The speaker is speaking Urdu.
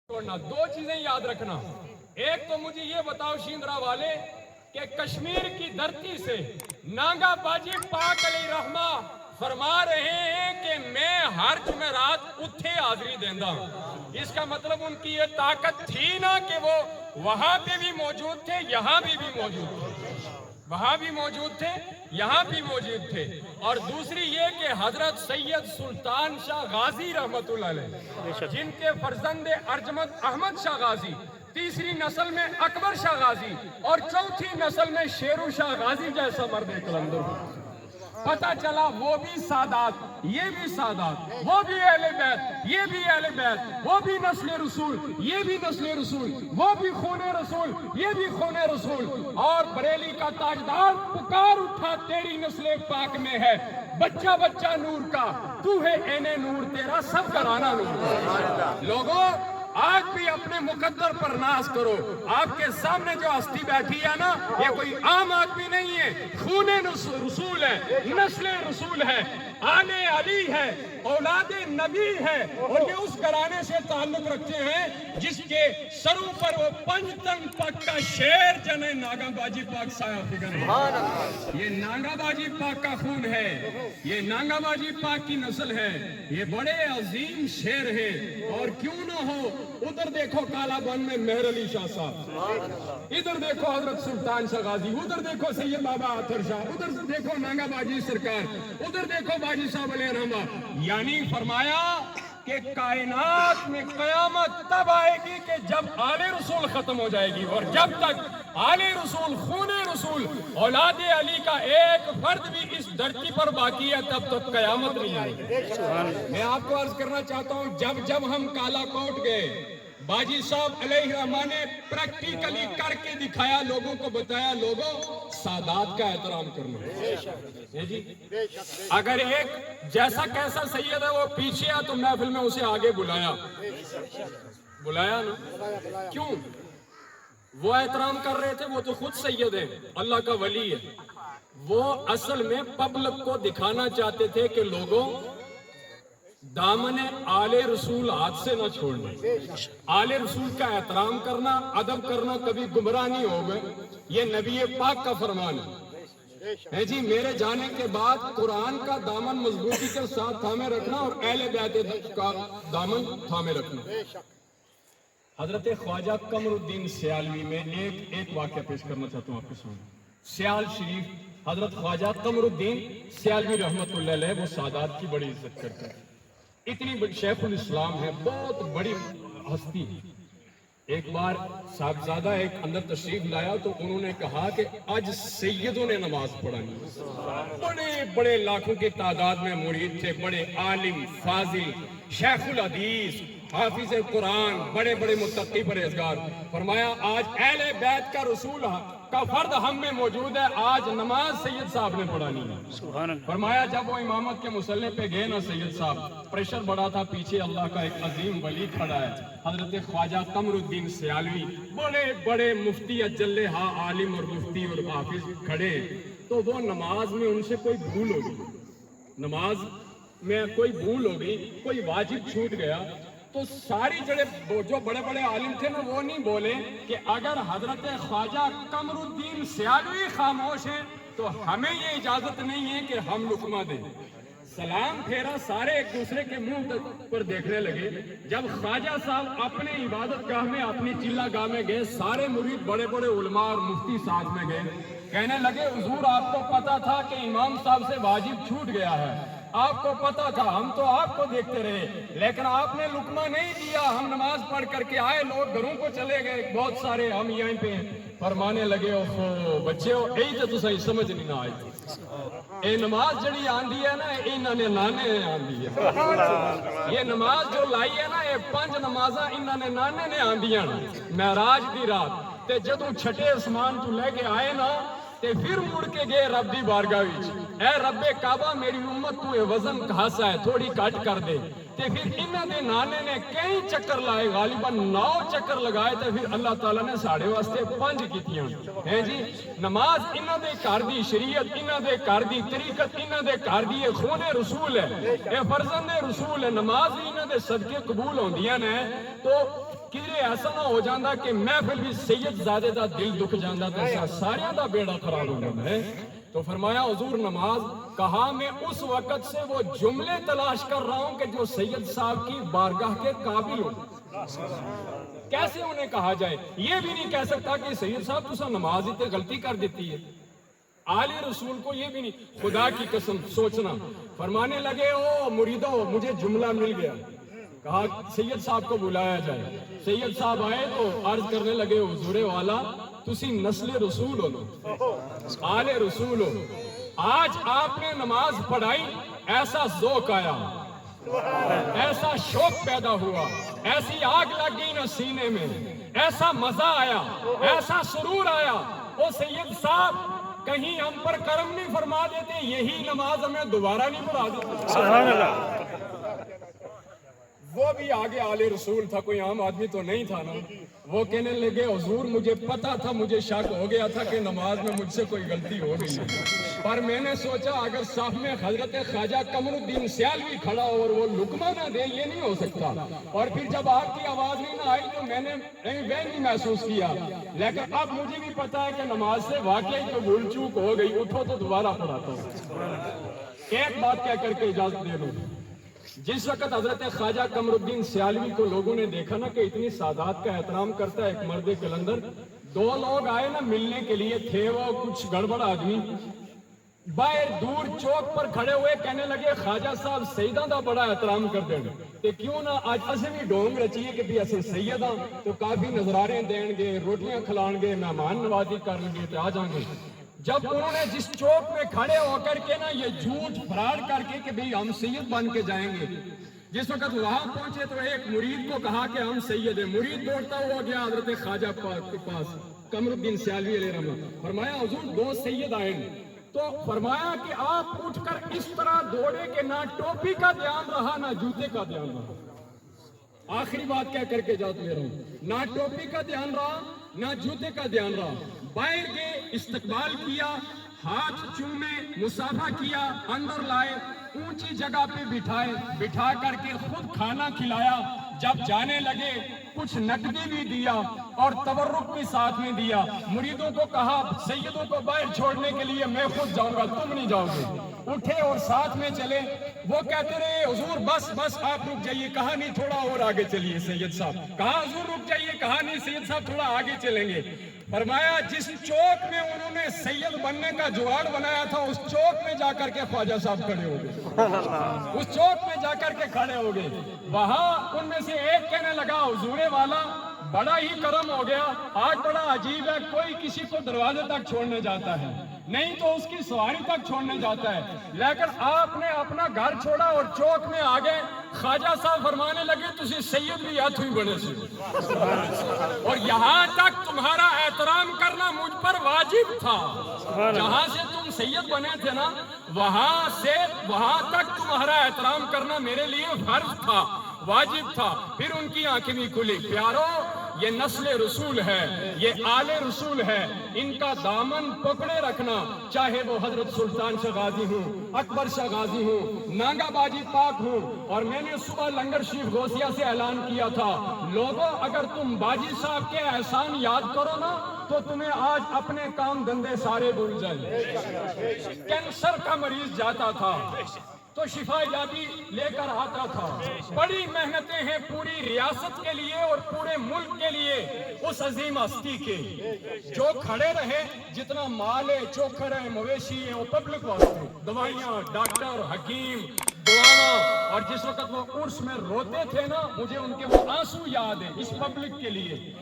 چھوڑنا. دو چیزیں یاد رکھنا. ایک تو مجھے یہ بتاؤ شیندرا والے کہ کشمیر کی دھرتی سے نانگا باجی پاک علیہ رحمہ فرما رہے ہیں کہ میں ہر جمعرات اتھے حاضری دیندا ہوں. اس کا مطلب ان کی یہ طاقت تھی نا کہ وہ وہاں پہ بھی موجود تھے, یہاں بھی موجود تھے, وہاں بھی موجود تھے, یہاں بھی موجود تھے. اور دوسری یہ کہ حضرت سید سلطان شاہ غازی رحمت اللہ علیہ, جن کے فرزند ارجمند احمد شاہ غازی, تیسری نسل میں اکبر شاہ غازی اور چوتھی نسل میں شیرو شاہ غازی جیسا مرد قلندر, پتہ چلا وہ بھی سادات, یہ بھی سادات, وہ بھی اہل بیت, یہ بھی اہل بیت, وہ بھی نسل رسول, یہ بھی نسل رسول, وہ بھی خون رسول, یہ بھی خون رسول. اور بریلی کا تاجدار پکار اٹھا تیری نسل پاک میں ہے بچہ بچہ نور کا, تو ہے عین نور, تیرا سب گھرانہ نور. لوگوں آج بھی اپنے مقدر پر ناز کرو. آپ کے سامنے جو ہستی بیٹھی ہے نا, یہ کوئی عام آدمی نہیں ہے, خون رسول ہے, نسل رسول ہے, آل علی ہے, اولاد نبی ہے, اور یہ اس گھرانے سے تعلق رکھتے ہیں جس کے سروں پر وہ 5 ٹن پک کا شیر جنے ناگا باجی پاک سایہ فکر ہے. یہ ناگا باجی پاک کا خون ہے, یہ ناگا باجی پاک کی نسل ہے, یہ بڑے عظیم شیر ہے. اور کیوں نہ ہو, ادھر دیکھو کالا بن میں مہر علی شاہ صاحب, ادھر دیکھو حضرت سلطان شاہ غازی, ادھر دیکھو سید بابا آتر شاہ, ادھر دیکھو نانگا باجی سرکار, ادھر دیکھو باجی صاحب علیہ رحمہ. یعنی فرمایا کہ کائنات میں قیامت تب آئے گی کہ جب آل رسول ختم ہو جائے گی, اور جب تک آل رسول, خون رسول, اولاد علی کا ایک فرد بھی اس دھرتی پر باقی ہے تب تک قیامت نہیں آئے گی. میں آپ کو عرض کرنا چاہتا ہوں, جب ہم کالا کوٹ گئے, باجی صاحب علیہ رحمہ نے پریکٹیکلی کر کے دکھایا, لوگوں کو بتایا, لوگوں سادات کا احترام کرنا جی. اگر ایک جیسا کیسا سید ہے وہ پیچھے ہے تو محفل میں اسے آگے بلایا نا, کیوں؟ وہ احترام کر رہے تھے, وہ تو خود سید ہے, اللہ کا ولی ہے. وہ اصل میں پبلک کو دکھانا چاہتے تھے کہ لوگوں دامن آل رسول ہاتھ سے نہ چھوڑنا, آل رسول کا احترام کرنا, ادب کرنا, کبھی گمراہ نہیں ہوگا. یہ نبی پاک کا فرمان ہے جی. میرے جانے کے بعد قرآن کا دامن مضبوطی کے ساتھ تھامے رکھنا اور اہل بیت کا دامن تھامے رکھنا. حضرت خواجہ قمر الدین سیالوی میں ایک واقعہ پیش کرنا چاہتا ہوں آپ کے سامنے. سیال شریف حضرت خواجہ قمر الدین سیالوی رحمت اللہ علیہ, وہ سادات کی بڑی عزت کرتے ہیں, اتنی بڑی شیخ الاسلام ہے, بہت بڑی ہستی. ایک بار صاحبزادہ ایک اندر تشریف لایا تو انہوں نے کہا کہ آج سیدوں نے نماز پڑھانی. بڑے بڑے لاکھوں کی تعداد میں مرید تھے, بڑے عالم, فاضل, شیخ الحدیث, حافظ قرآن, بڑے بڑے متقی پرہیزگار. فرمایا آج اہل بیت کا رسول کا فرد ہم میں موجود ہے, آج نماز سید صاحب نے پڑھانی ہے. فرمایا جب وہ امامت کے مصلی پہ گئے نا سید صاحب, پریشر بڑا تھا, پیچھے اللہ کا ایک عظیم ولی کھڑا ہے, حضرت خواجہ قمر الدین سیالوی, بڑے بڑے مفتی اجل ہاں عالم اور مفتی اور حافظ کھڑے. تو وہ نماز میں ان سے کوئی بھول ہوگی, نماز میں کوئی بھول ہوگی, کوئی واجب چھوٹ گیا. تو ساری جو بڑے بڑے عالم تھے نا, وہ نہیں بولے کہ اگر حضرت خواجہ قمر الدین سیالوی خاموش ہیں تو ہمیں یہ اجازت نہیں ہے کہ ہم لقمہ دیں. سلام پھیرا, سارے ایک دوسرے کے منہ پر دیکھنے لگے. جب خواجہ صاحب اپنے عبادت گاہ میں, اپنی چلہ گاہ میں گئے, سارے مرید بڑے بڑے علماء اور مفتی ساتھ میں گئے. کہنے لگے حضور آپ کو پتا تھا کہ امام صاحب سے واجب چھوٹ گیا ہے, آپ کو پتا تھا, ہم تو آپ کو دیکھتے رہے, لیکن آپ نے لقمہ نہیں دیا. ہم نماز پڑھ کر کے آئے, لوگ گھروں کو چلے گئے, بہت سارے, ہم یہیں پہ. فرمانے لگے اوہو بچے ہو, یہی تو صحیح سمجھ نہیں نہ آئی تھی. اے نماز جڑی آندھی ہے نا, انہوں نے نانے آندھی ہے. یہ نماز جو لائی ہے نا, یہ 5 نمازاں انہوں نے نانے نے آندیاں. معراج دی رات تے جدوں چھٹے اسمان تو لے کے آئے نا, تے پھر مڑ کے گئے رب دی بارگاہ وچ, اے رب کعبہ میری امت تو یہ وزن کھاسا ہے, تھوڑی کٹ کر دے. تے پھر انہاں دے نانے نے کئی چکر لائے, غالباً 9 چکر لگائے, تے پھر اللہ تعالیٰ نے ساڑے واسطے 5 کیتیاں ہیں جی. نماز انہاں دے گھر دی شریعت, انہاں دے گھر دی طریقت, انہاں دے گھر دی خون رسول ہے, اے فرزند رسول ہے. نماز انہاں دے صدقے قبول ہوندیاں نے. تو کہ ایسا نہ ہو جاندہ کہ محفل بھی سید زادے دا دل دکھ جاندہ تو ساریاں دا بیڑا خراب ہو جاندہ ہے. تو فرمایا حضور نماز, کہا میں اس وقت سے وہ جملے تلاش کر رہا ہوں کہ جو سید صاحب کی بارگاہ کے قابل ہو. کیسے انہیں کہا جائے؟ یہ بھی نہیں کہہ سکتا کہ سید صاحب تسا نماز اتنے غلطی کر دیتی ہے. آل رسول کو یہ بھی نہیں, خدا کی قسم سوچنا. فرمانے لگے او مریدو مجھے جملہ مل گیا, کہا سید صاحب کو بلایا جائے. سید صاحب آئے تو عرض کرنے لگے حضور والا تسی نسل رسول ہو, آل رسول ہو, آج آپ نے نماز پڑھائی, ایسا ذوق آیا, ایسا شوق پیدا ہوا, ایسی آگ لگ گئی نا سینے میں, ایسا مزہ آیا, ایسا سرور آیا. او سید صاحب کہیں ہم پر کرم نہیں فرما دیتے, یہی نماز ہمیں دوبارہ نہیں پڑھا دیتے. سبحان اللہ. وہ بھی آگے آل رسول تھا, کوئی عام آدمی تو نہیں تھا نا. وہ کہنے لگے حضور مجھے پتا تھا, مجھے شک ہو گیا تھا کہ نماز میں مجھ سے کوئی غلطی ہو گئی ہے, پر میں نے سوچا اگر صف میں حضرت خواجہ قمر الدین سیالوی کھڑا ہو اور وہ لقمہ نہ دے, یہ نہیں ہو سکتا. اور پھر جب آپ کی آواز نہیں نہ آئی تو میں نے نہیں محسوس کیا, لیکن اب مجھے بھی پتا ہے کہ نماز سے واقعی تو بھول چوک ہو گئی, اٹھو تو دوبارہ پڑھاتا ہوں. ایک بات کہہ کر کے اجازت دے دوں, جس وقت حضرت خواجہ قمر الدین سیالوی کو لوگوں نے دیکھا نا کہ اتنی سادات کا احترام کرتا ہے ایک مرد قلندر, دو لوگ آئے نا ملنے کے لیے, تھے وہ کچھ گڑبڑ آدمی, باہر دور چوک پر کھڑے ہوئے کہنے لگے خواجہ صاحب سیداں دا بڑا احترام کر دیں تے کیوں نہ آج اسے بھی ڈونگ رچیے کہ بھی اسے سیداں تو کافی نظراریں دیں گے, روٹیاں کھلائیں گے, مہمان نوازی کریں گے تے آ جائیں گے. جب انہوں نے جس چوک میں کھڑے ہو کر کے نا یہ جھوٹ فراڈ کر کے کہ بھی ہم سید بن کے جائیں گے, جس وقت وہاں پہنچے تو ایک مرید کو کہا کہ ہم سید ہیں. مرید دوڑتا ہوا گیا حضرت خواجہ پاک کے پاس قمر الدین سیالوی علیہ رحمہ, فرمایا حضور دو سید آئے ہیں. تو فرمایا کہ آپ اٹھ کر اس طرح دوڑے کہ نہ ٹوپی کا دھیان رہا نہ جوتے کا دھیان رہا. آخری بات کہہ کر کے جاتا لے رہا ہوں, نہ ٹوپی کا دھیان رہا نہ جوتے کا دھیان رہا. باہر گئے, استقبال کیا, ہاتھ چومے, مصافحہ کیا, اندر لائے, اونچی جگہ پہ بٹھائے, بٹھا کر کے خود کھانا کھلایا. جب جانے لگے کچھ نقدی بھی دیا اور تبرک بھی ساتھ میں دیا. مریدوں کو کہا سیدوں کو باہر چھوڑنے کے لیے میں خود جاؤں گا, تم نہیں جاؤ گے. اٹھے اور ساتھ میں چلے. وہ کہتے رہے حضور بس بس آپ رک جائیے, کہا نہیں تھوڑا اور آگے چلیے سید صاحب. کہا حضور رک جائیے, کہا نہیں سید صاحب تھوڑا آگے چلیں گے. فرمایا جس چوک میں انہوں نے سید بننے کا جگاڑ بنایا تھا اس چوک میں جا کر کے خواجہ صاحب کھڑے ہو گئے, اس چوک میں جا کر کے کھڑے ہو گئے. وہاں ان میں سے ایک کہنے لگا حضور والا بڑا ہی کرم ہو گیا, آج بڑا عجیب ہے, کوئی کسی کو دروازے تک چھوڑنے جاتا ہے نہیں تو اس کی سواری تک چھوڑنے جاتا ہے, لیکن آپ نے اپنا گھر چھوڑا اور چوک میں آ گئے. خواجہ صاحب فرمانے لگے تسی سید بھی ہاتھ ہوئی بنے سے, اور یہاں تک تمہارا احترام کرنا مجھ پر واجب تھا. جہاں سے تم سید بنے تھے نا وہاں سے وہاں تک تمہارا احترام کرنا میرے لیے فرض تھا, واجب تھا. پھر ان کی آنکھیں بھی کھلی. پیارو یہ نسل رسول ہے, یہ آل رسول ہے, ان کا دامن پکڑے رکھنا, چاہے وہ حضرت سلطان شاہ غازی ہوں, اکبر شاہ غازی ہوں, نانگا باجی پاک ہوں. اور میں نے صبح لنگر شریف غوثیہ سے اعلان کیا تھا, لوگوں اگر تم باجی صاحب کے احسان یاد کرو نا تو تمہیں آج اپنے کام دھندے سارے بھول جائیں. کینسر کا مریض جاتا تھا تو شفا یابی لے کر آتا تھا. بڑی محنتیں ہیں پوری ریاست کے لیے اور پورے ملک کے لیے اس عظیم ہستی کے, جو کھڑے رہے. جتنا مال ہے, چوکھر ہے, مویشی ہے, وہ پبلک واسطے, دوائیاں, ڈاکٹر, حکیم, دعاواں. اور جس وقت وہ عرس میں روتے تھے نا مجھے ان کے وہ آنسو یاد ہیں اس پبلک کے لیے.